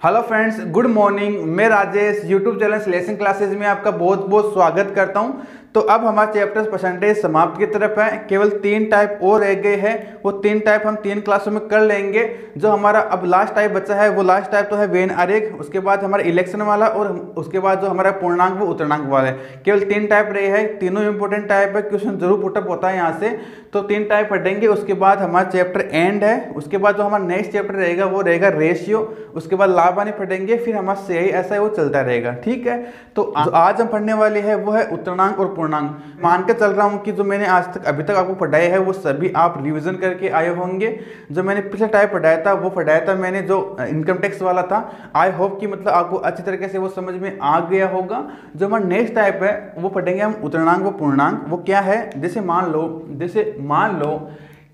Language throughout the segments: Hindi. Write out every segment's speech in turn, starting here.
Hello friends, good morning. मैं Rajesh YouTube channel selection classes में आपका बहुत बहुत स्वागत करता हूं। तो अब हमारा चैप्टर परसेंटेज समाप्त की तरफ है। केवल 3 टाइप और रह गए हैं। वो 3 टाइप हम 3 क्लासों में कर लेंगे। जो हमारा अब लास्ट टाइप बचा है वो लास्ट टाइप तो है वेन आरेख, उसके बाद हमारा इलेक्शन वाला और उसके बाद जो हमारा पूर्णांक वो उतरणांक वाला है। केवल 3 टाइप रहे हैं। तीनों इंपॉर्टेंट टाइप है, क्वेश्चन जरूर पुटअप होता है यहाँ से। तो 3 टाइप पढ़ेंगे, उसके बाद हमारा चैप्टर एंड है। उसके बाद जो हमारा नेक्स्ट चैप्टर रहेगा वो रहेगा रेशियो। उसके बाद लाभ हानि पढ़ेंगे, फिर हमारा सही ऐसा है वो चलता रहेगा। ठीक है, तो आज हम पढ़ने वाले हैं वो है उत्तरांक और पूर्णांक। मान के चल रहा हूँ कि जो मैंने आज तक अभी तक आपको पढ़ाया है वो सभी आप रिवीजन करके आए होंगे। जो मैंने पिछले टाइप पढ़ाया था वो पढ़ाया था मैंने जो इनकम टैक्स वाला था। आई होप कि मतलब आपको अच्छी तरीके से वो समझ में आ गया होगा। जो हमारा नेक्स्ट टाइप है वो पढ़ेंगे हम उत्तरांक व पूर्णांक। वो क्या है, जैसे मान लो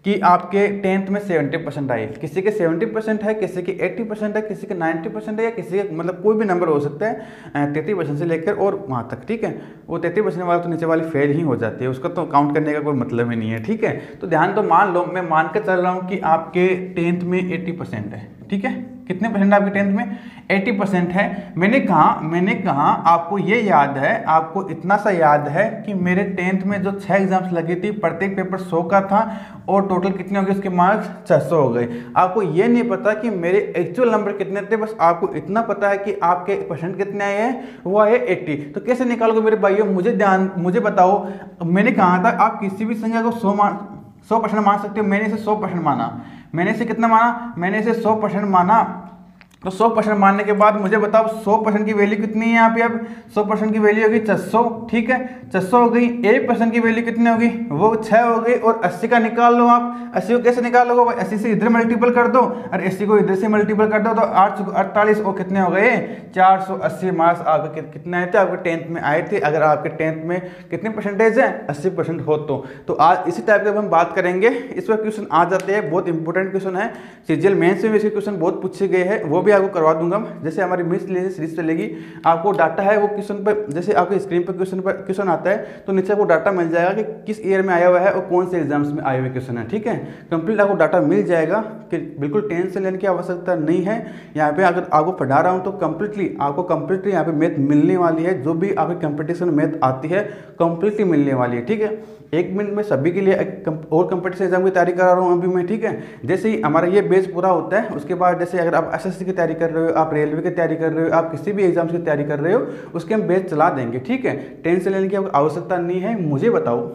कि आपके 10th में 70% आए। किसी के 70% है, किसी के 80% है, किसी के 90% है, या किसी के मतलब कोई भी नंबर हो सकता है 33% से लेकर और वहाँ तक। ठीक है, वो 33% वाला तो नीचे वाली फेल ही हो जाती है, उसका तो काउंट करने का कोई मतलब ही नहीं है। ठीक है, तो ध्यान तो मान लो, मैं मान कर चल रहा हूँ कि आपके 10th में 80% है। ठीक है, कितने परसेंट आपके 10th में 80% है। मैंने कहा आपको ये याद है, आपको इतना सा याद है कि मेरे 10th में जो 6 एग्जाम्स लगी थी, प्रत्येक पेपर 100 का था और टोटल कितने हो गए उसके मार्क्स 600 हो गए। आपको ये नहीं पता कि मेरे एक्चुअल नंबर कितने थे, बस आपको इतना पता है कि आपके परसेंट कितने आए हैं, वो आए 80। तो कैसे निकालोगे मेरे भाइयों, मुझे बताओ। मैंने कहा था आप किसी भी संख्या को 100% मान सकते हो। मैंने इसे 100% माना। मैंने इसे कितना माना, मैंने इसे 100% माना। तो 100% मानने के बाद मुझे बताओ 100% की वैल्यू कितनी है यहाँ पे। अब 100% की वैल्यू होगी 600। ठीक है, 600 हो गई। 1% की वैल्यू कितनी होगी, वो 6 हो गई। और 80 का निकाल लो आप। 80 को कैसे निकालोगे भाई, 80 से इधर मल्टीपल कर दो और 80 को इधर से मल्टीपल कर दो। तो 848 और कितने हो गए 480 मार्क्स आपके कितने आए थे, आपके 10th में आए थे। अगर आपके 10th में कितने परसेंटेज है, 80% हो तो आज इसी टाइप के हम बात करेंगे। इस पर क्वेश्चन आ जाते हैं, बहुत इंपॉर्टेंट क्वेश्चन है। सीजीएल मेंस में इसके क्वेश्चन बहुत पूछे गए हैं, वो भी आपको करवा दूंगा। जैसे हमारी मिस सीरीज चलेगी, आपको डाटा है वो क्वेश्चन पर, जैसे आपके स्क्रीन पर क्वेश्चन आता है तो नीचे आपको डाटा मिल जाएगा कि किस ईयर में आया हुआ है और कौन से एग्जाम्स में आए हुए क्वेश्चन है। ठीक है, कंप्लीट आपको डाटा मिल जाएगा कि बिल्कुल टेंशन लेने की आवश्यकता नहीं है। यहाँ पे अगर आपको पढ़ा रहा हूँ तो कंप्लीटली यहाँ पे मैथ मिलने वाली है। जो भी आपकी कंपटीशन मैथ आती है कंप्लीटली मिलने वाली है। ठीक है, 1 मिनट में सभी के लिए और कंपटीशन एग्जाम की तैयारी करा रहा हूँ अभी मैं। ठीक है, जैसे ही हमारा ये बेस पूरा होता है उसके बाद जैसे अगर आप एसएससी की तैयारी कर रहे हो, आप रेलवे की तैयारी कर रहे हो, आप किसी भी एग्जाम्स की तैयारी कर रहे हो, उसके हम बेस चला देंगे। ठीक है, टेंशन लेने की आवश्यकता नहीं है। मुझे बताओ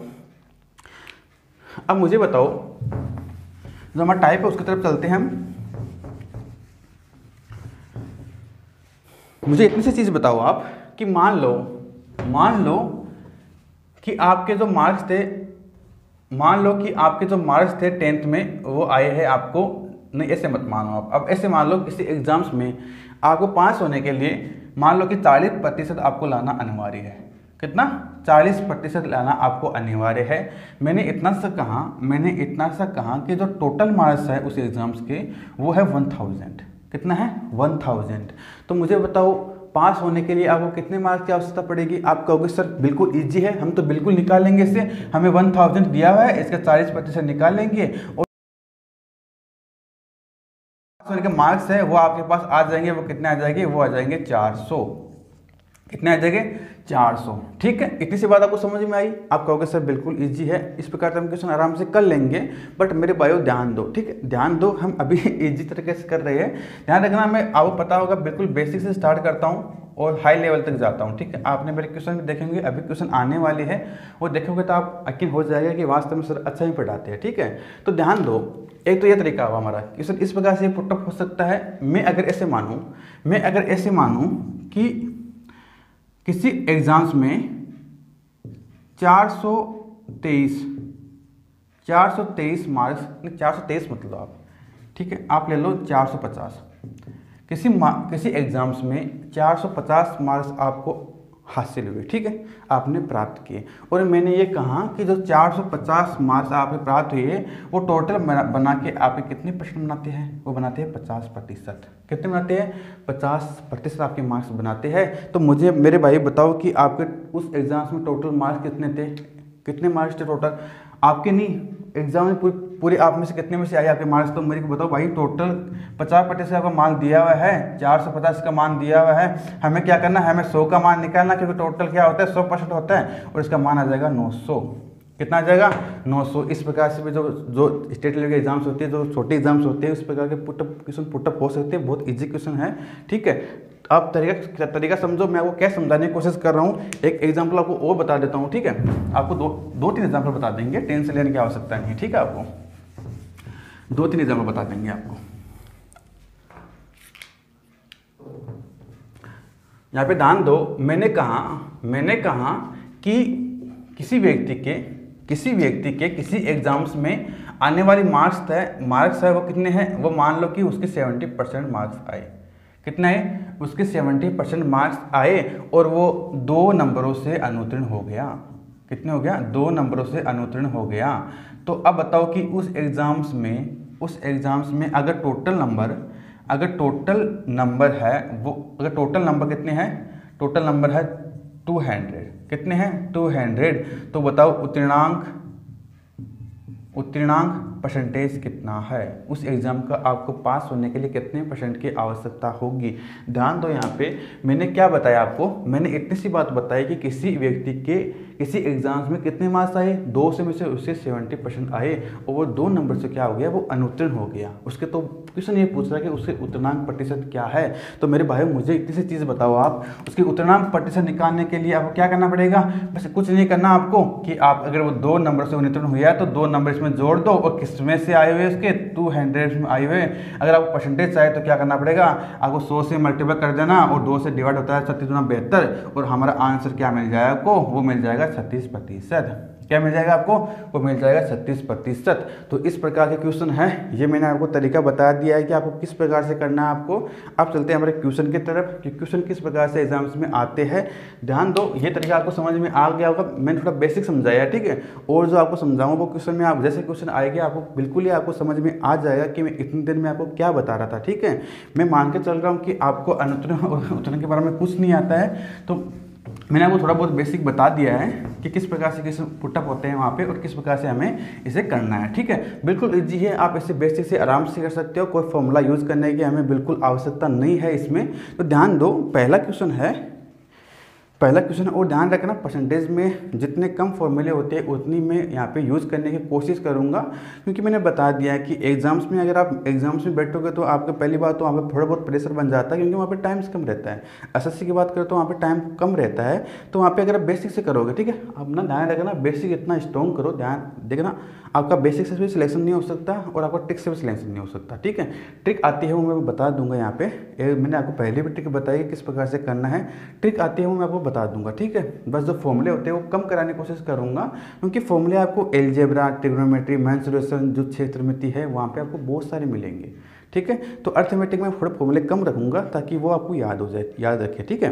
जो हमारा टाइप है उसकी तरफ चलते हैं हम। मुझे इतनी सी चीज़ बताओ आप कि मान लो कि आपके जो मार्क्स थे 10th में वो आए हैं आपको, नहीं ऐसे मत मानो आप। अब ऐसे मान लो किसी एग्जाम्स में आपको पास होने के लिए मान लो कि 40% आपको लाना अनिवार्य है। कितना, 40% लाना आपको अनिवार्य है। मैंने इतना सा कहा कि जो टोटल मार्क्स है उस एग्जाम्स के वो है 1000। कितना है, 1000। तो मुझे बताओ पास होने के लिए आपको कितने मार्क्स की आवश्यकता पड़ेगी। आप कहोगे सर बिल्कुल इजी है, हम तो बिल्कुल निकालेंगे इसे, हमें 1000 दिया हुआ है, इसका 40% निकालेंगे और के मार्क्स है वो आपके पास आ जाएंगे। वो कितने आ जाएंगे, वो आ जाएंगे 400। कितने आ जाएंगे, 400। ठीक है, इतनी सी बात आपको समझ में आई। आप कहोगे सर बिल्कुल इजी है, इस प्रकार से हम क्वेश्चन आराम से कर लेंगे। बट मेरे भाइयों ध्यान दो, ठीक है, ध्यान दो, हम अभी इजी तरीके से कर रहे हैं। ध्यान रखना, मैं आपको पता होगा बिल्कुल बेसिक से स्टार्ट करता हूँ और हाई लेवल तक जाता हूँ। ठीक है, आपने मेरे क्वेश्चन भी देखेंगे, अभी क्वेश्चन आने वाले हैं, वो देखोगे तो आप यकीन हो जाएगा कि वास्तव में सर अच्छा ही पढ़ाते हैं। ठीक है, तो ध्यान दो। एक तो ये तरीका हुआ हमारा क्वेश्चन इस प्रकार से पुटअप हो सकता है। मैं अगर ऐसे मानूं कि किसी एग्जाम्स में 423 मार्क्स, 423 मतलब आप, ठीक है, आप ले लो 450। किसी एग्जाम्स में 450 मार्क्स आपको हासिल हुए। ठीक है, आपने प्राप्त किए। और मैंने ये कहा कि जो 450 मार्क्स आपके प्राप्त हुए वो टोटल बना के आपके कितने परसेंट बनाते हैं, वो बनाते हैं 50%। कितने बनाते हैं, 50% आपके मार्क्स बनाते हैं। तो मुझे मेरे भाई बताओ कि आपके उस एग्जाम्स में टोटल मार्क्स कितने थे, कितने मार्क्स थे टोटल आपके, नहीं एग्जाम में पूरे आप में से कितने में से आए आपके मार्क्स, तो मेरे को बताओ भाई। टोटल 50% आपका मान दिया हुआ है, 450 का मान दिया हुआ है। हमें क्या करना है, हमें 100 का मान निकालना, क्योंकि टोटल क्या होता है 100% होता है, और इसका मान आ जाएगा 900। कितना आ जाएगा 900। इस प्रकार से भी जो स्टेट लेवल के एग्जाम्स होते हैं, जो छोटे एग्जाम्स होते हैं, उस प्रकार के पुटअप क्वेश्चन पुटअप हो सकते हैं। बहुत इजी क्वेश्चन है, ठीक है। आप तरीका समझो, मैं वो क्या समझाने की कोशिश कर रहा हूँ। एक एग्जाम्पल आपको और बता देता हूँ, ठीक है। आपको दो तीन एग्जाम्पल बता देंगे, टेंशन लेने की आवश्यकता नहीं है, ठीक है। आपको 2-3 एग्जाम्पल बता देंगे आपको। यहाँ पे ध्यान दो, मैंने कहा कि किसी व्यक्ति के किसी एग्जाम्स में आने वाली मार्क्स है वो कितने हैं, वो मान लो कि उसके 70% मार्क्स आए। कितना है, उसके 70% मार्क्स आए और वो 2 नंबरों से अनुत्तीर्ण हो गया। कितने हो गया, 2 नंबरों से अनुत्तीर्ण हो गया। तो अब बताओ कि उस एग्जाम्स में अगर टोटल नंबर कितने हैं, टोटल नंबर है 200। कितने हैं 200। तो बताओ उत्तीर्णांक परसेंटेज कितना है, उस एग्जाम का आपको पास होने के लिए कितने % की आवश्यकता होगी। ध्यान दो, यहाँ पे मैंने क्या बताया आपको, मैंने इतनी सी बात बताई कि किसी व्यक्ति के किसी एग्जाम्स में कितने मार्क्स आए, 200 में से उससे 70% आए और वो 2 नंबर से क्या हो गया, वो अनुत्तीर्ण हो गया। उसके तो क्वेश्चन ये पूछ रहा है कि उसके उत्तीर्णांक प्रतिशत क्या है। तो मेरे भाई मुझे इतनी सी चीज़ बताओ, आप उसके उत्तीर्णांक प्रतिशत निकालने के लिए आपको क्या करना पड़ेगा, बस कुछ नहीं करना आपको, कि आप अगर वो 2 नंबर से अनुत्तीर्ण हुआ तो 2 नंबर इसमें जोड़ दो, और किसमें से आए हुए उसके 200 में आए हुए। अगर आपको परसेंटेज चाहिए तो क्या करना पड़ेगा, आपको 100 से मल्टीप्लाई कर देना, और 2 से डिवाइड होता है 36 गुना 72, और हमारा आंसर क्या मिल जाएगा आपको, वो मिल जाएगा 36%। क्या मिल जाएगा आपको, वो मिल जाएगा 36%। तो इस प्रकार के क्वेश्चन है, ये मैंने आपको तरीका बता दिया है कि आपको किस प्रकार से करना है आपको। अब चलते हैं हमारे क्वेश्चन की तरफ कि क्वेश्चन किस प्रकार से एग्जाम्स में आते हैं। ध्यान दो, ये तरीका आपको समझ में आ गया होगा, मैंने थोड़ा बेसिक समझाया, ठीक है। और जो आपको समझाऊंगा वो क्वेश्चन में आप जैसे क्वेश्चन आएगा आपको बिल्कुल ही आपको समझ में आ जाएगा कि मैं इतनी देर में आपको क्या बता रहा था, ठीक है। मैं मान के चल रहा हूँ कि आपको अनुत्तीर्ण और उत्तीर्ण के बारे में कुछ नहीं आता है, तो मैंने आपको थोड़ा बहुत बेसिक बता दिया है कि किस प्रकार से किस पुटअप होते हैं वहाँ पे और किस प्रकार से हमें इसे करना है, ठीक है। बिल्कुल इजी है, आप इसे बेसिक से आराम से कर सकते हो, कोई फॉर्मूला यूज़ करने की हमें बिल्कुल आवश्यकता नहीं है इसमें। तो ध्यान दो, पहला क्वेश्चन और ध्यान रखना, परसेंटेज में जितने कम फॉर्मूले होते हैं उतनी मैं यहाँ पे यूज़ करने की कोशिश करूँगा, क्योंकि मैंने बता दिया है कि एग्जाम्स में अगर आप एग्जाम्स में बैठोगे तो आपको पहली बात तो वहाँ पे थोड़ा बहुत प्रेशर बन जाता है, क्योंकि वहाँ पे टाइम कम रहता है। एसएससी की बात करें तो वहाँ पे टाइम कम रहता है, तो वहाँ पे अगर आप बेसिक से करोगे, ठीक है। अब ना ध्यान रखना, बेसिक इतना स्ट्रॉन्ग करो, ध्यान देखना, आपका बेसिक से भी सिलेक्शन नहीं हो सकता और आपका ट्रिक से भी सिलेक्शन नहीं हो सकता, ठीक है। ट्रिक आती है वो मैं बता दूंगा यहाँ पे, मैंने आपको पहले भी ट्रिक बताई किस प्रकार से करना है। ट्रिक आती है वो मैं आपको बता दूंगा, ठीक है। बस जो फॉर्मूले होते हैं वो कम कराने की कोशिश करूंगा, क्योंकि फॉर्मूले आपको एलजेब्रा, ट्रिग्नोमेट्री, मेंसुरेशन, जो क्षेत्रमिति है वहाँ पे आपको बहुत सारे मिलेंगे, ठीक है। तो अर्थमेटिक में थोड़े फॉर्मूले कम रखूंगा ताकि वो आपको याद हो जाए, याद रखें, ठीक है।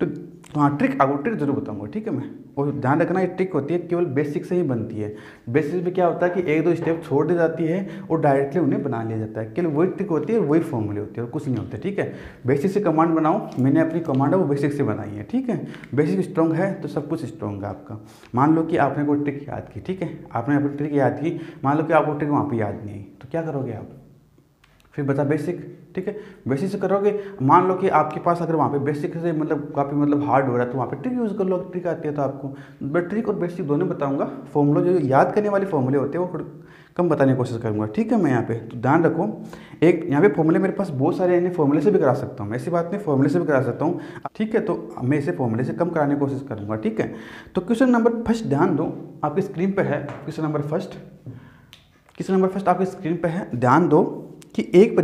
तो हाँ, ट्रिक आपको ट्रिक जरूर बताऊंगा, ठीक है मैं। और ध्यान रखना, ये ट्रिक होती है केवल बेसिक से ही बनती है। बेसिक में क्या होता है कि 1-2 स्टेप छोड़ दी जाती है और डायरेक्टली उन्हें बना लिया जाता है। केवल वही ट्रिक होती है, वही फॉर्मूले होते हैं और कुछ नहीं होते, ठीक है। बेसिक से कमांड बनाओ, मैंने अपनी कमांड है वो बेसिक से बनाई है, ठीक है। बेसिक स्ट्रॉन्ग है तो सब कुछ स्ट्रॉन्ग है आपका। मान लो कि आपने कोई ट्रिक याद की, ठीक है, आपने अपनी ट्रिक याद की, मान लो कि आपको ट्रिक वहाँ पर याद नहीं आई, तो क्या करोगे आप, फिर बता बेसिक, ठीक है। बेसिक से करोगे, मान लो कि आपके पास अगर वहाँ पे बेसिक से काफ़ी हार्ड हो रहा है तो वहाँ पे ट्रिक यूज़ कर लो, ट्रिक आती है तो आपको। बट ट्रिक और बेसिक दोनों बताऊंगा, फॉर्मूला जो याद करने वाले फॉर्मूले होते हैं वो कम बताने की कोशिश करूँगा, ठीक है मैं यहाँ पे। तो ध्यान रखो, एक यहाँ पे फॉर्मूले मेरे पास बहुत सारे हैं, फॉर्मूले से भी करा सकता हूँ, ऐसी बात नहीं, फॉर्मूले से भी करा सकता हूँ, ठीक है। तो मैं इसे फॉर्मूले से कम कराने की कोशिश करूँगा, ठीक है। तो क्वेश्चन नंबर फर्स्ट ध्यान दो, आपकी स्क्रीन पर है क्वेश्चन नंबर फर्स्ट आपकी स्क्रीन पर है। ध्यान दो कि एक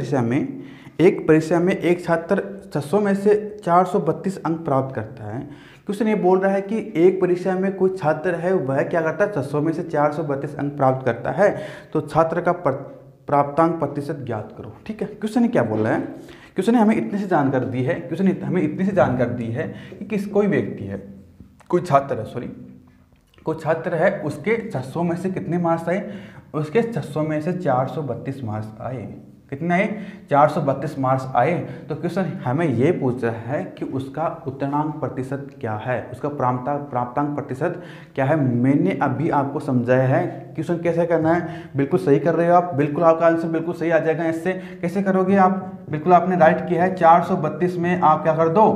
परीक्षा में एक छात्र 600 में से 432 अंक प्राप्त करता है। क्वेश्चन ये बोल रहा है कि एक परीक्षा में कोई छात्र है वह क्या करता है, 600 में से 432 अंक प्राप्त करता है, तो छात्र का प्राप्तांक प्रतिशत ज्ञात करो, ठीक है। क्वेश्चन क्या बोल रहा है, क्वेश्चन हमें इतनी सी जानकारी दी है कि कोई व्यक्ति है, कोई छात्र है, उसके 600 में से कितने मार्क्स आए, उसके 600 में से 432 मार्क्स आए। कितने आए, 432 मार्क्स आए। तो क्वेश्चन हमें ये पूछ रहा है कि उसका उत्तीर्णांक प्रतिशत क्या है, उसका प्राप्तांक प्रतिशत क्या है। मैंने अभी आपको समझाया है क्वेश्चन कैसे करना है। बिल्कुल सही कर रहे हो आप, बिल्कुल आपका आंसर बिल्कुल सही आ जाएगा। इससे कैसे करोगे आप, बिल्कुल आपने राइट किया है। 432 में आप क्या कर दो,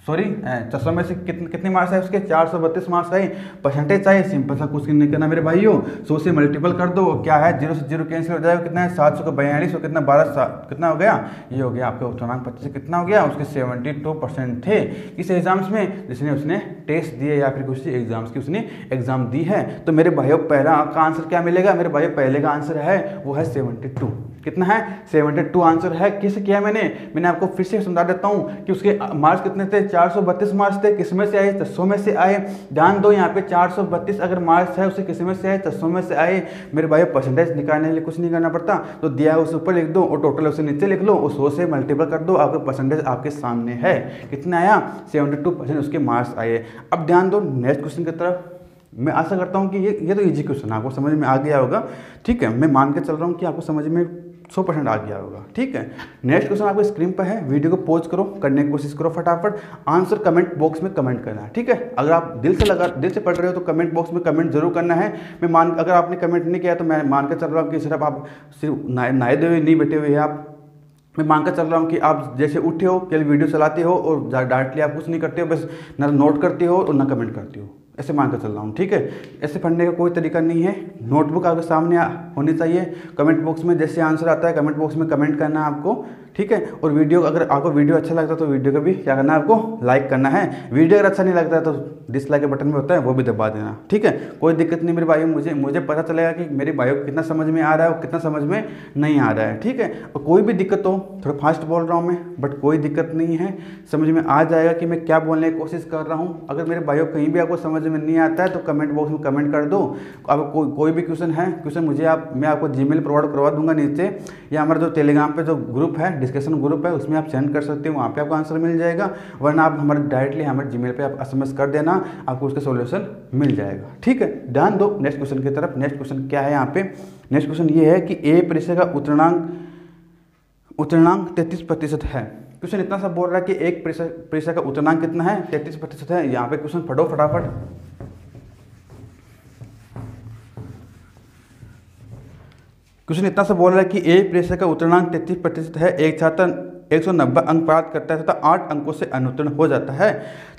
सॉरी 600 में से कितने मार्क्स है उसके, 432 मार्क्स आए। परसेंटेज चाहिए, सिंपल सा कुछ नहीं करना मेरे भाइयों, 100 से मल्टीपल कर दो। क्या है, 0 से 0 कैंसिल हो जाएगा, कितना है 700 का 42 और कितना 12 कितना हो गया, ये हो गया आपका उत्तीर्णांक प्रतिशत कितना हो गया, उसके 72% थे किस एग्जाम्स में, जिसने उसने टेस्ट दिए या फिर कुछ एग्जाम्स की उसने एग्जाम दी है। तो मेरे भाइयों पहला आपका आंसर क्या मिलेगा, मेरे भाइयों पहले का आंसर है वो है 72। कितना है, 72 आंसर है। किस किया मैंने आपको फिर से समझा देता हूँ कि उसके मार्क्स कितने थे, 432 मार्क्स थे। किस में से आए, 600 में से आए। ध्यान दो यहाँ पे 432 अगर मार्क्स है उसे किस में से आए, 600 में से आए। मेरे भाई परसेंटेज निकालने के लिए कुछ नहीं करना पड़ता, तो दिया है उसे ऊपर लिख दो और टोटल उसे नीचे लिख लो और 100 से मल्टीपल कर दो, आपका परसेंटेज आपके सामने है। कितना आया, 72% उसके मार्क्स आए। अब ध्यान दो नेक्स्ट क्वेश्चन की तरफ। मैं आशा करता हूँ कि ये तो इजी क्वेश्चन आपको समझ में आ गया होगा। ठीक है, मैं मान के चल रहा हूँ कि आपको समझ में 100% आ गया होगा। ठीक है, नेक्स्ट क्वेश्चन आपको स्क्रीन पर है, वीडियो को पॉज करो, करने की कोशिश करो, फटाफट आंसर कमेंट बॉक्स में कमेंट करना है। ठीक है, अगर आप दिल से पढ़ रहे हो तो कमेंट बॉक्स में कमेंट जरूर करना है। अगर आपने कमेंट नहीं किया तो मैं मान कर चल रहा हूँ कि सिर्फ आप नहाए हुए नहीं बैठे हुए हैं आप। मैं मानकर चल रहा हूँ कि आप जैसे उठे हो, केवल वीडियो चलाते हो और डायरेक्टली आप कुछ नहीं करते हो, बस ना नोट करते हो और ना कमेंट करते हो, ऐसे मानकर चल रहा हूँ। ठीक है, ऐसे पढ़ने का कोई तरीका नहीं है। नोटबुक आपके सामने होनी चाहिए, कमेंट बॉक्स में जैसे आंसर आता है कमेंट बॉक्स में कमेंट करना है आपको। ठीक है, और वीडियो अगर आपको वीडियो अच्छा लगता है तो वीडियो को भी क्या करना है, आपको लाइक करना है। वीडियो अगर अच्छा नहीं लगता है तो डिसलाइक के बटन में होता है वो भी दबा देना। ठीक है, कोई दिक्कत नहीं मेरे भाइयों, मुझे पता चलेगा कि मेरे भाइयों को कितना समझ में आ रहा है और कितना समझ में नहीं आ रहा है। ठीक है, और कोई भी दिक्कत हो, थोड़ा फास्ट बोल रहा हूँ मैं बट कोई दिक्कत नहीं है, समझ में आ जाएगा कि मैं क्या बोलने की कोशिश कर रहा हूँ। अगर मेरे भाइयों कहीं भी आपको समझ में नहीं आता है तो कमेंट बॉक्स में कमेंट कर दो। अब कोई भी क्वेश्चन है, मैं आपको जीमेल प्रोवाइड करवा दूंगा नीचे, या हमारा जो टेलीग्राम पे जो ग्रुप है, डिस्कशन ग्रुप है, उसमें आप सेंड कर सकते हो, वहाँ पे आपको आंसर मिल जाएगा। वरना आप डायरेक्टली हमारे जीमेल पे आप SMS कर देना, आपको उसका सॉल्यूशन मिल जाएगा। ठीक है, ध्यान दो नेक्स्ट क्वेश्चन की तरफ। नेक्स्ट क्वेश्चन क्या है यहाँ पे, नेक्स्ट क्वेश्चन ये है कि ए परीक्षा का उत्तीर्णांक 33% है। क्वेश्चन इतना सा बोल रहा है कि एक परीक्षा का उत्तीर्णांक कितना है, 33% है। यहाँ पे क्वेश्चन पढ़ो फटाफट। क्वेश्चन इतना सा बोल रहा है कि एक परीक्षा का उत्तीर्णांक 33% है। एक छात्र 190 अंक प्राप्त करता है तथा 8 अंकों से अनुत्तीर्ण हो जाता है,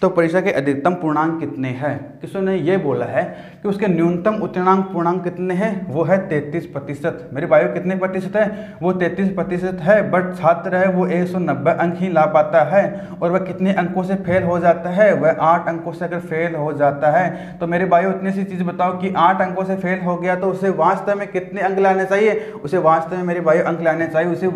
तो परीक्षा के अधिकतम पूर्णांक कितने हैं। किसी ने ये बोला है कि उसके न्यूनतम उत्तीर्णांक पूर्णांक कितने हैं, वो है 33%। मेरे भाइयों कितने प्रतिशत है, वो 33% है। बट छात्र है वो 190 अंक ही ला पाता है, और वह कितने अंकों से फेल हो जाता है, वह 8 अंकों से अगर फेल हो जाता है। तो मेरे भाइयों इतनी सी चीज़ बताओ कि 8 अंकों से फेल हो गया तो उसे वास्तव में कितने अंक लाने चाहिए, उसे वास्तव में मेरे भाइयों अंक लाने चाहिए उसे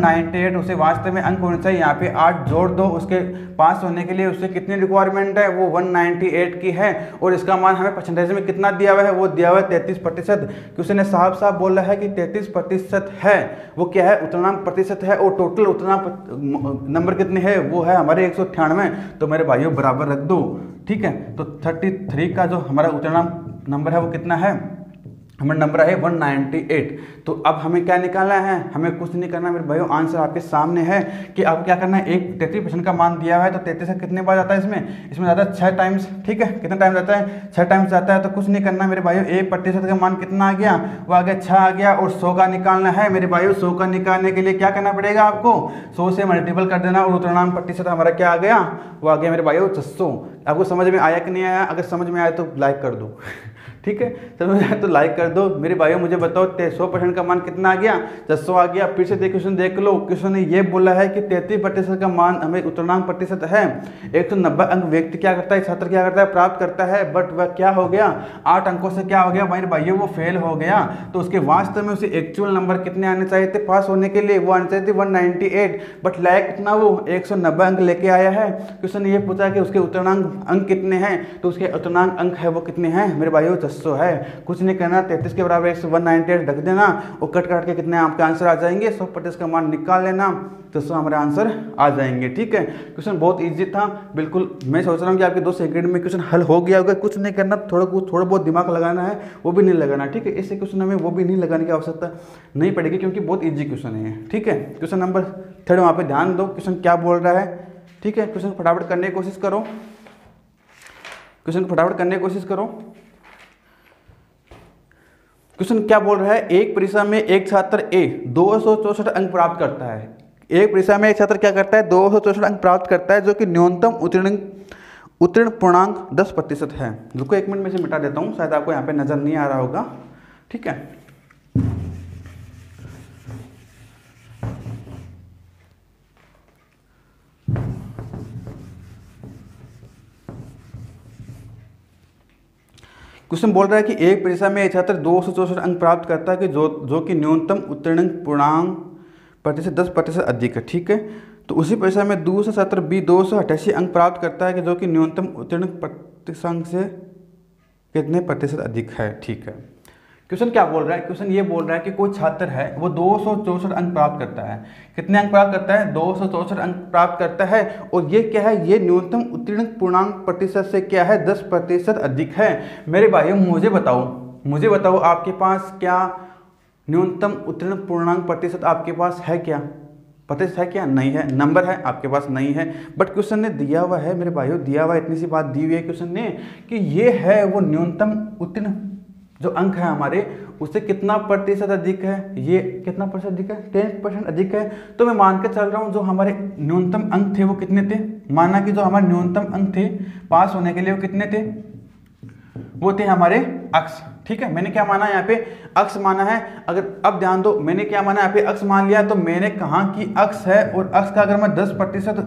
198 उसे वास्तव में अंक होने चाहिए। यहाँ पे 8 जोड़ दो, उसके पास होने के लिए उससे कितनी रिक्वायरमेंट है, वो 198 की है। और इसका मान हमें परसेंटेज में कितना दिया हुआ है, वो दिया हुआ है 33%। क्योंकि उसने साफ बोला है कि 33% है, वो क्या है, उत्तीर्णांक प्रतिशत है। और टोटल उत्तीर्णांक नंबर कितने हैं, वो है हमारे 198। तो मेरे भाइयों बराबर रख दो। ठीक है, तो 33 का जो हमारा उत्तीर्णांक नंबर है वो कितना है, हमारा नंबर है 198। तो अब हमें क्या निकालना है, हमें कुछ नहीं करना मेरे भाइयों, आंसर आपके सामने है कि अब क्या करना है। एक 33% का मान दिया हुआ है तो 33 से कितने बार जाता है, इसमें जाता है 6 टाइम्स। ठीक है, कितना टाइम जाता है, 6 टाइम्स जाता है। तो कुछ नहीं करना मेरे भाइयों, 1% का मान कितना आ गया, वो आ गया 6 आ गया। और 100 का निकालना है मेरे भाइयों। 100 का निकालने के लिए क्या करना पड़ेगा आपको, 100 से मल्टीपल कर देना और उत्तीर्णांक प्रतिशत हमारा क्या आ गया, वो आ गया मेरे भाइयों 600। आपको समझ में आया कि नहीं आया, अगर समझ में आया तो लाइक कर दो। ठीक है, समझ में आया तो लाइक कर दो मेरे भाइयों। मुझे बताओ 100% का मान कितना आ गया, 600 आ गया। फिर से क्वेश्चन देख लो, क्वेश्चन ने ये बोला है कि 33% का मान हमें उत्तीर्णांक प्रतिशत है। 190 अंक व्यक्ति क्या करता है, छात्र क्या करता है, प्राप्त करता है। बट वह क्या हो गया, 8 अंकों से क्या हो गया मेरे भाइयों, वो फेल हो गया। तो उसके वास्तव में उसे एक्चुअल नंबर कितने आने चाहिए थे पास होने के लिए, वो आने चाहिए थे 198। बट लायक कितना, वो 190 अंक लेके आया है। क्वेश्चन ये पूछा कि उसके उत्तीर्णांक अंक कितने हैं, तो उसके उत्तीर्णांक अंक है वो कितने हैं मेरे भाइयों, 600 है। कुछ नहीं करना, 33 के बराबर 198 रख देना और कट काट के कितने आपके आंसर आ जाएंगे, 100% का मान निकाल लेना तो 100 हमारे आंसर आ जाएंगे। ठीक है, क्वेश्चन बहुत ईजी था बिल्कुल। मैं सोच रहा हूँ कि आपके 2 सेकंड में क्वेश्चन हल हो गया होगा। कुछ नहीं करना, थोड़ा बहुत दिमाग लगाना है, वो भी नहीं लगाना। ठीक है, इससे क्वेश्चन में वो भी नहीं लगाने की आवश्यकता नहीं पड़ेगी क्योंकि बहुत ईजी क्वेश्चन है। ठीक है, क्वेश्चन नंबर 3 वहाँ पे ध्यान दो, क्वेश्चन क्या बोल रहा है। ठीक है, क्वेश्चन फटाफट करने की कोशिश करो, क्वेश्चन फटाफट करने की कोशिश करो। क्वेश्चन क्या बोल रहा है, एक परीक्षा में एक छात्र ए 264 अंक प्राप्त करता है। एक परीक्षा में एक छात्र क्या करता है, 264 अंक प्राप्त करता है, जो कि न्यूनतम उत्तीर्ण पूर्णांक 10% है। रुको 1 मिनट में से मिटा देता हूँ, शायद आपको यहाँ पे नजर नहीं आ रहा होगा। ठीक है, क्वेश्चन बोल रहा है कि एक परीक्षा में एक छात्र 264 अंक प्राप्त करता है कि जो कि न्यूनतम उत्तीर्ण पूर्णांक प्रतिशत 10% अधिक है। ठीक है, तो उसी परीक्षा में दूसरा छात्र बी 288 अंक प्राप्त करता है कि जो कि न्यूनतम उत्तीर्ण प्रतिशत से कितने प्रतिशत अधिक है। ठीक है, क्वेश्चन क्या बोल रहा है, क्वेश्चन ये बोल रहा है कि कोई छात्र है वो 264 अंक प्राप्त करता है। कितने अंक प्राप्त करता है, 264 अंक प्राप्त करता है, और ये क्या है, ये न्यूनतम उत्तीर्ण पूर्णांक प्रतिशत से क्या है, 10% अधिक है। मेरे भाइयों मुझे बताओ आपके पास क्या न्यूनतम उत्तीर्ण पूर्णांक प्रतिशत आपके पास है क्या, प्रतिशत है क्या, नहीं है, नंबर है आपके पास नहीं है। बट क्वेश्चन ने दिया हुआ है मेरे भाइयों, दिया हुआ इतनी सी बात दी हुई है क्वेश्चन ने कि ये है वो न्यूनतम उत्तीर्ण जो अंक है हमारे, उससे कितना प्रतिशत अधिक है, ये कितना प्रतिशत अधिक है, 10% अधिक है। तो मैं मान के चल रहा हूँ जो हमारे न्यूनतम अंक थे वो कितने थे, माना कि जो हमारे न्यूनतम अंक थे पास होने के लिए वो कितने थे, वो थे हमारे अक्स। ठीक है, मैंने क्या माना यहाँ पे, अक्स माना है। अगर अब ध्यान दो, मैंने क्या माना यहाँ पे, अक्स मान लिया, तो मैंने कहा कि अक्स है और अक्स का अगर मैं 10%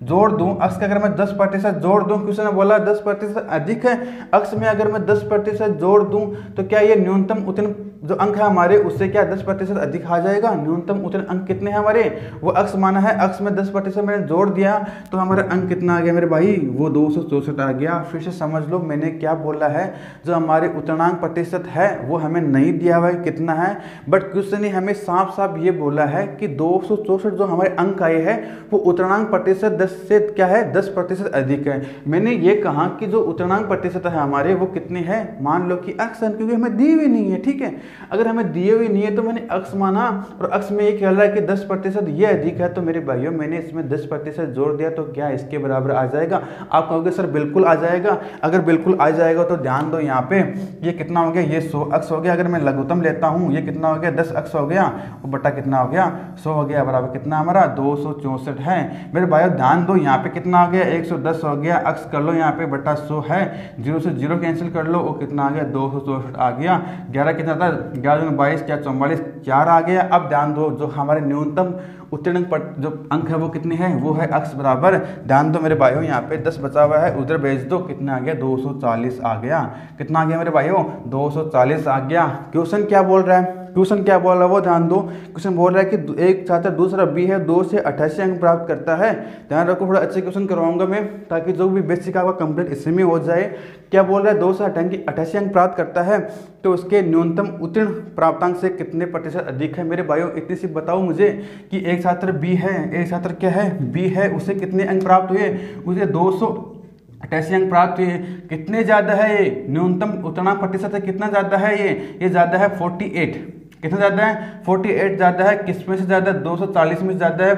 जोड़ दूं, अक्स का अगर मैं 10% जोड़ दूं, क्वेश्चन ने बोला 10% अधिक है, अक्स में अगर मैं 10% जोड़ दूं तो क्या ये न्यूनतम उत्तीर्ण जो अंक है हमारे उससे क्या 10% अधिक आ जाएगा। न्यूनतम उत्तीर्ण अंक कितने हैं हमारे, वो अक्स माना है, अक्स में 10% मैंने जोड़ दिया तो हमारा अंक कितना आ गया मेरे भाई, वो 264 आ गया। फिर से समझ लो मैंने क्या बोला है, जो हमारे उत्तीर्णांक प्रतिशत है वो हमें नहीं दिया हुआ है कितना है, बट क्वेश्चन ने हमें साफ साफ ये बोला है कि 264 जो हमारे अंक आए हैं वो उत्तीर्णांक प्रतिशत 10 से क्या है, 10% अधिक है। मैंने ये कहा कि जो उत्तीर्णांक प्रतिशत है हमारे वो कितने हैं, मान लो कि अक्स, क्योंकि हमें दी हुई नहीं है। ठीक है, अगर हमें दिए हुई नहीं है तो मैंने अक्स माना और अक्स में ये खेल रहा है कि 10% ये अधिक है, तो मेरे भाइयों मैंने इसमें 10% जोड़ दिया तो क्या इसके बराबर आ जाएगा। आप कहोगे सर बिल्कुल आ जाएगा, अगर बिल्कुल आ जाएगा तो ध्यान दो यहाँ पे ये कितना हो गया, ये 100 अक्स हो गया। अगर मैं लघुत्तम लेता हूँ ये कितना हो गया, 10 अक्स हो गया, और बटा कितना हो गया, 100 हो गया, बराबर कितना हमारा 264 है। मेरे भाइयों ध्यान दो यहाँ पे कितना आ गया, 110 हो गया, अक्स कर लो यहाँ पे बटा 100 है, 0 से 0 कैंसिल कर लो, वो कितना आ गया 264 आ गया। 11 कितना था, 11 22 क्या 44, 4 आ गया। अब ध्यान दो जो हमारे न्यूनतम उत्तीर्ण जो अंक है वो कितने हैं, वो है अक्स बराबर, ध्यान दो मेरे भाइयों यहाँ पे 10 बचा हुआ है, उधर भेज दो, कितना आ गया 240 आ गया। कितना आ गया मेरे भाइयों, 240 आ गया। क्वेश्चन क्या बोल रहा है, क्वेश्चन क्या बोल रहा है वो ध्यान दो। क्वेश्चन बोल रहा है कि एक छात्र दूसरा बी है 2 से 88 अंक प्राप्त करता है। ध्यान रखो थोड़ा अच्छे क्वेश्चन करवाऊंगा मैं ताकि जो भी बेसिक आपका कंप्लीट इससे में हो जाए। क्या बोल रहा है, 2 से 88 अंक प्राप्त करता है तो उसके न्यूनतम उत्तीर्ण प्राप्तांक से कितने प्रतिशत अधिक है। मेरे भाइयों इतनी सी बताओ मुझे कि एक छात्र बी है, एक छात्र क्या है बी है, उसे कितने अंक प्राप्त हुए, उसे 288 अंक प्राप्त हुए। कितने ज़्यादा है ये, न्यूनतम उत्तीर्णांक प्रतिशत है कितना ज़्यादा है, ये ज़्यादा है 48। कितना ज़्यादा है, 48 ज़्यादा है। किस में से ज़्यादा, 240 में ज़्यादा है।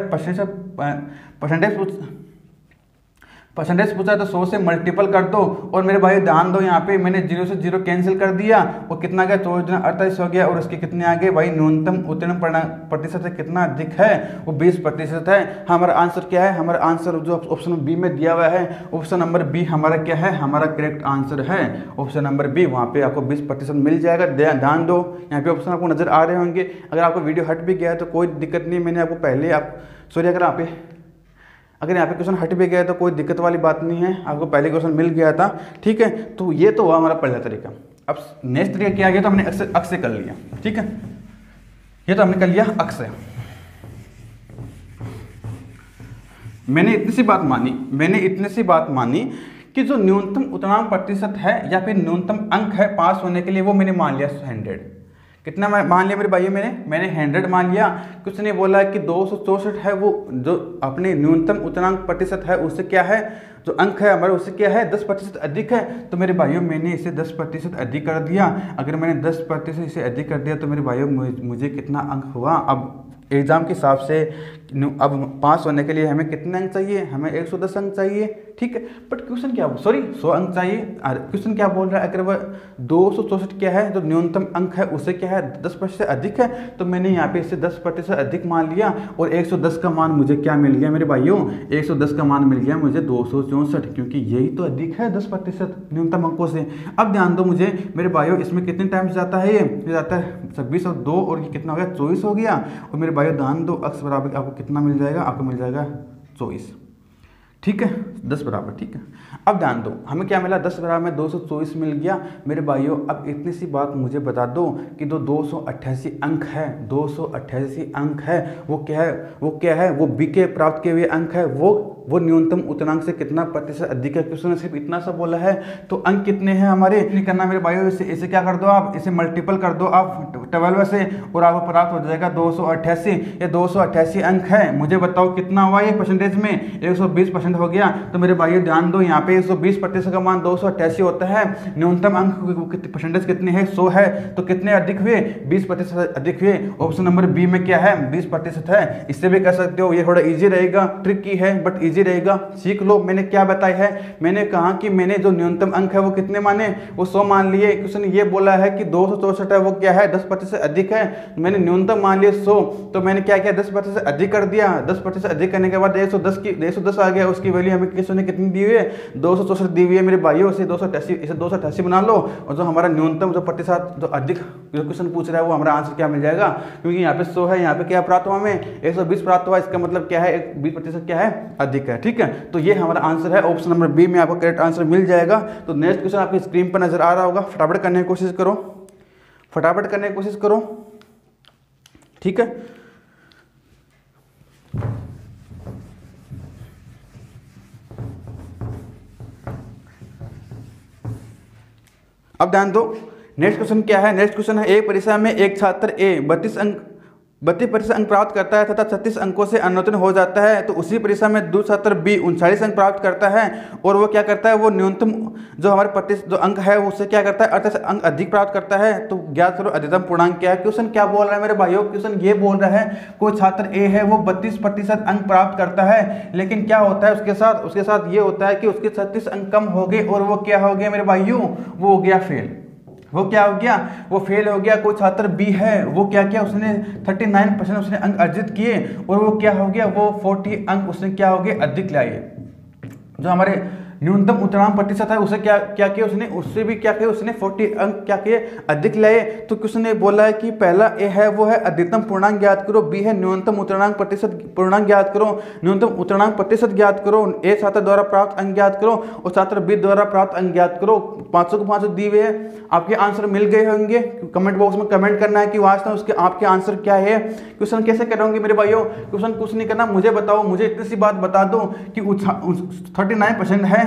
परसेंटेज पूछा तो 100 से मल्टीपल कर दो। और मेरे भाई ध्यान दो यहाँ पे मैंने 0 से 0 कैंसिल कर दिया और कितना गया 48 हो गया, और उसके कितने आ गए भाई, न्यूनतम उत्तीर्ण प्रतिशत से कितना अधिक है, वो 20% है। हमारा आंसर क्या है, हमारा आंसर जो ऑप्शन बी में दिया हुआ है, ऑप्शन नंबर बी हमारा क्या है, हमारा करेक्ट आंसर है ऑप्शन नंबर बी। वहाँ पे आपको 20% मिल जाएगा। ध्यान दो यहाँ पे ऑप्शन आपको नजर आ रहे होंगे। अगर आपको वीडियो हट भी गया है तो कोई दिक्कत नहीं, मैंने आपको पहले अगर यहाँ पे क्वेश्चन हट भी गया तो कोई दिक्कत वाली बात नहीं है, आपको पहले क्वेश्चन मिल गया था। ठीक है, तो ये तो हुआ हमारा पहला तरीका। अब नेक्स्ट तरीका क्या गया, तो हमने अक्स से कर लिया। ठीक है, ये तो हमने कर लिया अक्स से। मैंने इतनी सी बात मानी कि जो न्यूनतम उतनांक प्रतिशत है या फिर न्यूनतम अंक है पास होने के लिए वो मैंने मान लिया 100। कितना मान लिया मेरे भाइयों, मैंने 100 मान लिया। कुछ ने बोला कि 264 है वो जो अपने न्यूनतम उतनांक प्रतिशत है उससे क्या है, जो अंक है हमारा उससे क्या है 10% अधिक है। तो मेरे भाइयों मैंने इसे 10% अधिक कर दिया। अगर मैंने 10% इसे अधिक कर दिया तो मेरे भाइयों मुझे कितना अंक हुआ। अब एग्ज़ाम के हिसाब से अब पास होने के लिए हमें कितने अंक चाहिए, हमें 110 अंक चाहिए, ठीक है। बट क्वेश्चन क्या 100 अंक चाहिए। क्वेश्चन क्या बोल रहा है, अगर वह 264 क्या है जो न्यूनतम अंक है उससे क्या है 10% अधिक है, तो मैंने यहाँ पे इसे 10% अधिक मान लिया और 110 का मान मुझे क्या मिल गया मेरे भाइयों, 110 का मान मिल गया मुझे 264, क्योंकि यही तो अधिक है 10% न्यूनतम अंकों से। अब ध्यान दो मुझे मेरे भाइयों, इसमें कितने टाइम्स जाता है, ये जाता है 26 और 2 और ये कितना हो गया 24 हो गया। और मेरे भाइयों ध्यान दो अक्स बराबर आपको कितना मिल जाएगा, आपको मिल जाएगा 24, ठीक है 10 बराबर, ठीक है। अब ध्यान दो हमें क्या मिला, 10 बराबर में 224 मिल गया मेरे भाइयों। अब इतनी सी बात मुझे बता दो कि जो 288 अंक है, 288 अंक है वो क्या है, वो बी के प्राप्त किए हुए अंक है, वो न्यूनतम उतनांक से कितना प्रतिशत अधिक है। क्वेश्चन ने सिर्फ इतना सा बोला है, तो अंक कितने हैं हमारे नहीं करना मेरे भाइयों, इसे क्या कर दो आप, इसे मल्टीपल कर दो आप 12 से और आपको प्राप्त हो जाएगा 288। ये 288 अंक है, मुझे बताओ कितना हुआ ये परसेंटेज में, 120% हो गया। तो मेरे भाइयों ध्यान दो यहाँ पे 120% का मान 288 होता है, न्यूनतम अंक परसेंटेज कितने हैं 100 है, तो कितने अधिक हुए 20% अधिक हुए। ऑप्शन नंबर बी में क्या है 20% है। इससे भी कर सकते हो, ये थोड़ा इजी रहेगा, ट्रिकी है बट इजी रहेगा, सीख लो। मैंने क्या बताया है, मैंने कहा कि मैंने जो न्यूनतम अंक है वो कितने माने, वो 100 मान लिए। क्वेश्चन ये बोला है कि 264 है वो क्या है 10% अधिक है, मैंने न्यूनतम मान लिया 100, तो मैंने क्या किया 10% अधिक कर दिया। 10% अधिक करने के बाद 110 आ गया, उसकी वैल्यू हमें क्वेश्चन ने कितनी दी हुई है 264 दी हुई है मेरे भाइयों। इसे 288 बना लो और जो हमारा न्यूनतम जो प्रतिशत जो अधिक जो क्वेश्चन पूछ रहा है वो हमारा आंसर क्या मिल जाएगा, क्योंकि यहाँ पे 100 है, यहाँ पे क्या प्राप्त हुआ हमें 120 प्राप्त हुआ, इसका मतलब क्या है 20% क्या है अधिक है, ठीक है। तो ये हमारा आंसर है, ऑप्शन नंबर बी में आपको करेक्ट आंसर मिल जाएगा। तो नेक्स्ट क्वेश्चन आपकी स्क्रीन पर नजर आ रहा होगा, फटाफट करने की कोशिश करो, फटाफट करने की कोशिश करो, ठीक है। अब ध्यान दो नेक्स्ट क्वेश्चन क्या है, नेक्स्ट क्वेश्चन है एक परीक्षा में एक छात्र ए 32% अंक प्राप्त करता है तथा 36 अंकों से अनुत्तीर्ण हो जाता है, तो उसी परीक्षा में दूसरा छात्र बी 39 अंक प्राप्त करता है और वो क्या करता है, वो न्यूनतम जो हमारे प्रतिशत जो अंक है उससे क्या करता है 38 अंक अधिक प्राप्त करता है। तो ज्ञात करो अधिकतम पूर्णांक क्या है। क्वेश्चन क्या बोल रहा है मेरे भाइयों, क्वेश्चन ये बोल रहा है कोई छात्र ए है वो 32% अंक प्राप्त करता है, लेकिन क्या होता है उसके साथ ये होता है कि उसके 36 अंक कम हो गए और वो क्या हो गया मेरे भाइयों, वो हो गया फेल। वो क्या हो गया, वो फेल हो गया। कोई छात्र बी है वो क्या किया, उसने 39% उसने अंक अर्जित किए और वो क्या हो गया, वो 40 अंक उसने क्या हो गया अधिक लाए। जो हमारे न्यूनतम उत्तीर्ण प्रतिशत है उसे क्या किया उसने, उससे भी क्या किया उसने 40 अंक क्या किए अधिक लाए। तो क्वेश्चन ने बोला है कि पहला ए है वो है अधिकतम पूर्णांक ज्ञात करो, बी है न्यूनतम उत्तीर्ण प्रतिशत पूर्णांक ज्ञात करो, न्यूनतम उत्तीर्ण प्रतिशत ज्ञात करो, ए छात्र द्वारा प्राप्त अंक ज्ञात करो और छात्र बी द्वारा प्राप्त अंक ज्ञात करो। 500 को 500 दिए हुए हैं, आपके आंसर मिल गए होंगे। कमेंट बॉक्स में कमेंट करना है कि वास्तव में उसके आपके आंसर क्या है। क्वेश्चन कैसे करोगे मेरे भाइयों, क्वेश्चन कुछ नहीं करना, मुझे बताओ, मुझे इतनी सी बात बता दो कि 39% है,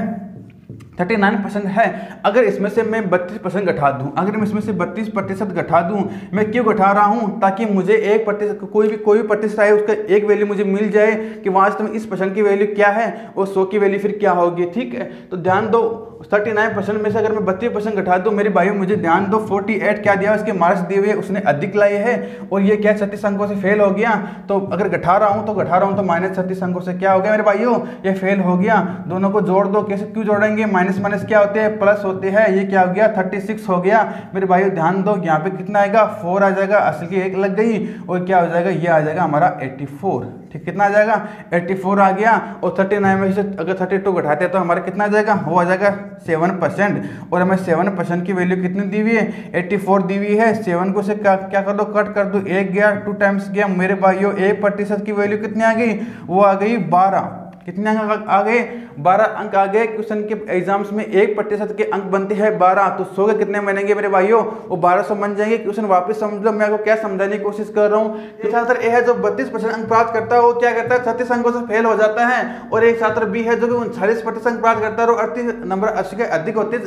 39% है, अगर इसमें से मैं 32% घटा दूं, अगर मैं इसमें से 32% घटा दूं, मैं क्यों घटा रहा हूं, ताकि मुझे 1% कोई भी प्रतिशत आए उसका एक वैल्यू मुझे मिल जाए कि वास्तव में इस परसेंट की वैल्यू क्या है और 100 की वैल्यू फिर क्या होगी, ठीक है। तो ध्यान दो 39% में से अगर मैं 32% घटा दूं मेरे भाइयों, मुझे ध्यान दो 48 क्या दिया, उसके मार्क्स दिए हुए उसने अधिक लाए हैं और ये क्या 36 अंकों से फेल हो गया। तो अगर घटा रहा हूं तो -36 अंकों से क्या हो गया मेरे भाइयों, ये फेल हो गया। दोनों को जोड़ दो, कैसे क्यों जोड़ेंगे, माइनस क्या होते हैं प्लस होते हैं, ये क्या हो गया 36 हो गया मेरे भाइयों। ध्यान दो यहाँ पे कितना आएगा 4 आ जाएगा, असल की 1 लग गई और क्या हो जाएगा, ये आ जाएगा हमारा 84, ठीक, कितना आ जाएगा 84 आ गया। और 39 में से अगर 32 घटाते हैं तो हमारा कितना आ जाएगा, वो आ जाएगा 7%। और हमें 7% की वैल्यू कितनी दी हुई है 84 दी हुई है। 7 को से क्या कर दो, कट कर दो, 1 गया 2 टाइम्स गया मेरे भाइयों। 1% की वैल्यू कितनी आ गई, वो आ गई 12, कितने अंक आ गए, 12 अंक आ गए। क्वेश्चन के एग्जाम्स में 1% के अंक बनते हैं 12, तो 100 के कितने बनेंगे मेरे भाइयों, वो 1200 बन जाएंगे। क्वेश्चन वापस समझ लो, मैं आपको क्या समझाने की कोशिश कर रहा हूँ। छात्र ए है जो 32% अंक प्राप्त करता है, वो क्या करता है 36 अंकों से फेल हो जाता है। और एक छात्र बी है जो कि 39% अंक प्राप्त करता है और 38 नंबर 80 के अधिक होते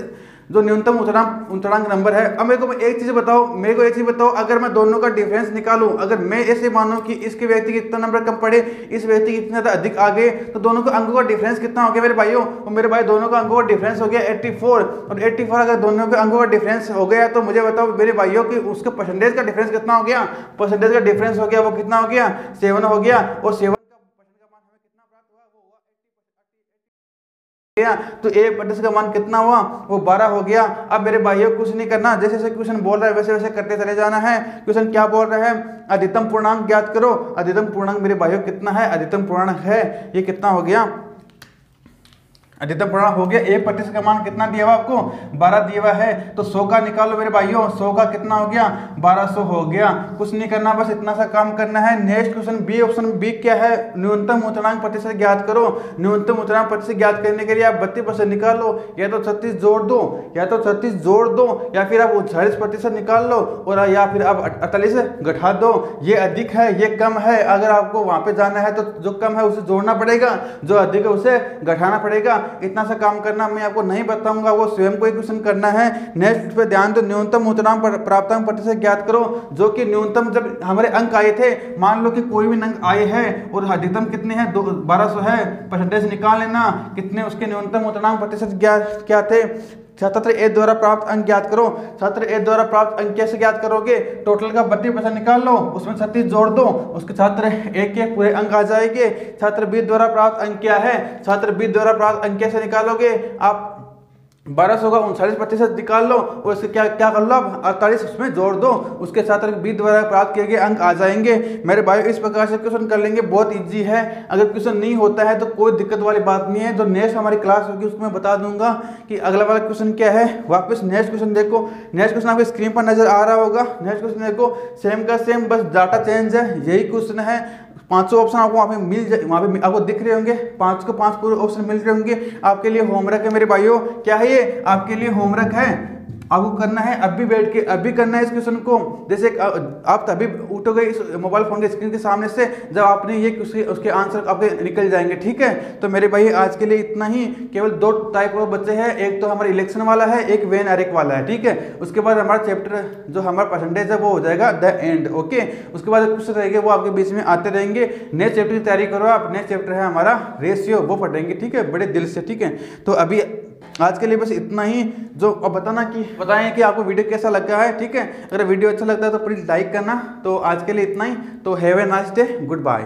जो न्यूनतम उच्चांक नंबर है। अब मेरे को एक चीज बताओ, अगर मैं दोनों का डिफरेंस निकालूं, अगर मैं ऐसे मानूं कि इसके व्यक्ति कितना नंबर कम पड़े, इस व्यक्ति की इतना अधिक आ गए, तो दोनों के अंकों का डिफरेंस कितना हो गया मेरे भाइयों, और मेरे भाई दोनों का अंकों का डिफरेंस हो गया 84। और 84 अगर दोनों के अंकों का डिफरेंस हो गया तो मुझे बताओ मेरे भाइयों कि उसके परसेंटेज का डिफरेंस कितना हो गया, परसेंटेज का डिफरेंस हो गया वो कितना हो गया 7 हो गया। और 7 तो 1% का मान कितना हुआ, वो 12 हो गया। अब मेरे भाइयों कुछ नहीं करना, जैसे जैसे क्वेश्चन बोल रहा है वैसे वैसे करते चले जाना है। क्वेश्चन क्या बोल रहा है, अधिकतम पूर्णांक ज्ञात करो। अधिकतम पूर्णांक मेरे भाइयों कितना है, अधिकतम पूर्णांक है ये कितना हो गया, अधिकतम पूर्णांक हो गया 1% का मान कितना दिया हुआ आपको 12 दिया हुआ है। तो 100 का निकालो मेरे भाइयों, 100 का कितना हो गया 1200 हो गया। कुछ नहीं करना, बस इतना सा काम करना है। Next question B, option B क्या है, न्यूनतम उच्चांक प्रतिशत ज्ञात करो। न्यूनतम उच्चांक प्रतिशत ज्ञात करने के लिए आप 32% निकाल लो, या तो 36 जोड़ दो, या फिर आप 40% निकाल लो, और या फिर आप 48 घटा दो। ये अधिक है ये कम है, अगर आपको वहां पे जाना है तो जो कम है उसे जोड़ना पड़ेगा, जो अधिक है उसे घटाना पड़ेगा। इतना सा काम करना मैं आपको नहीं बताऊंगा, वो स्वयं को ही क्वेश्चन करना है। नेक्स्ट पे ध्यान दो, न्यूनतम उच्चांक प्राप्तांक प्रतिशत ज्ञात करो, जो कि न्यूनतम जब हमारे अंक आए थे, मान लो कि कोई भी अंक आए हैं और अधिकतम कितने हैं 1200 है, परसेंटेज निकाल लेना कितने उसके न्यूनतम उच्चांक प्रतिशत क्या थे। छात्र ए द्वारा प्राप्त अंक ज्ञात करो। छात्र ए द्वारा प्राप्त अंक कैसे ज्ञात करोगे, टोटल का 32% निकाल लो, उसमें 36 जोड़ दो, उसके छात्र ए के पूरे अंक आ जाएंगे। छात्र बी द्वारा प्राप्त अंक क्या है, छात्र बी द्वारा प्राप्त अंक कैसे निकालोगे, आप 1200 का 39% निकाल लो और उसके क्या कर लो आप 48 उसमें जोड़ दो, उसके छात्र बी द्वारा प्राप्त किए गए अंक आ जाएंगे। मेरे भाई इस प्रकार से क्वेश्चन कर लेंगे, बहुत इजी है। अगर क्वेश्चन नहीं होता है तो कोई दिक्कत वाली बात नहीं है, जो नेक्स्ट हमारी क्लास होगी उसमें मैं बता दूंगा कि अगला वाला क्वेश्चन क्या है। वापस नेक्स्ट क्वेश्चन देखो, नेक्स्ट क्वेश्चन आपकी स्क्रीन पर नजर आ रहा होगा। नेक्स्ट क्वेश्चन देखो, सेम का सेम, बस डाटा चेंज है, यही क्वेश्चन है। 500 ऑप्शन आपको वहाँ पे मिल जाए, वहाँ पे आपको दिख रहे होंगे, 5 को 5 पूरे ऑप्शन मिल रहे होंगे। आपके लिए होमवर्क है मेरे भाइयों, क्या है ये आपके लिए होमवर्क है, आपको करना है अभी बैठ के, अभी करना है इस क्वेश्चन को। जैसे आप तभी उठोगे इस मोबाइल फोन के स्क्रीन के सामने से जब आपने ये उसके आंसर आपके निकल जाएंगे, ठीक है। तो मेरे भाई आज के लिए इतना ही, केवल 2 टाइप के बच्चे हैं, एक तो हमारा इलेक्शन वाला है, एक वेन एरिक वाला है, ठीक है। उसके बाद हमारा चैप्टर जो हमारा परसेंटेज है वो हो जाएगा द एंड, ओके। उसके बाद कुछ रहेंगे वो आपके बीच में आते रहेंगे। नेक्स्ट चैप्टर की तैयारी करो आप, नेक्स्ट चैप्टर है हमारा रेशियो, वो पढ़ेंगे, ठीक है, बड़े दिल से, ठीक है। तो अभी आज के लिए बस इतना ही। जो अब बताएं कि आपको वीडियो कैसा लगा है, ठीक है। अगर वीडियो अच्छा लगता है तो प्लीज लाइक करना। तो आज के लिए इतना ही, तो have a nice day, good bye.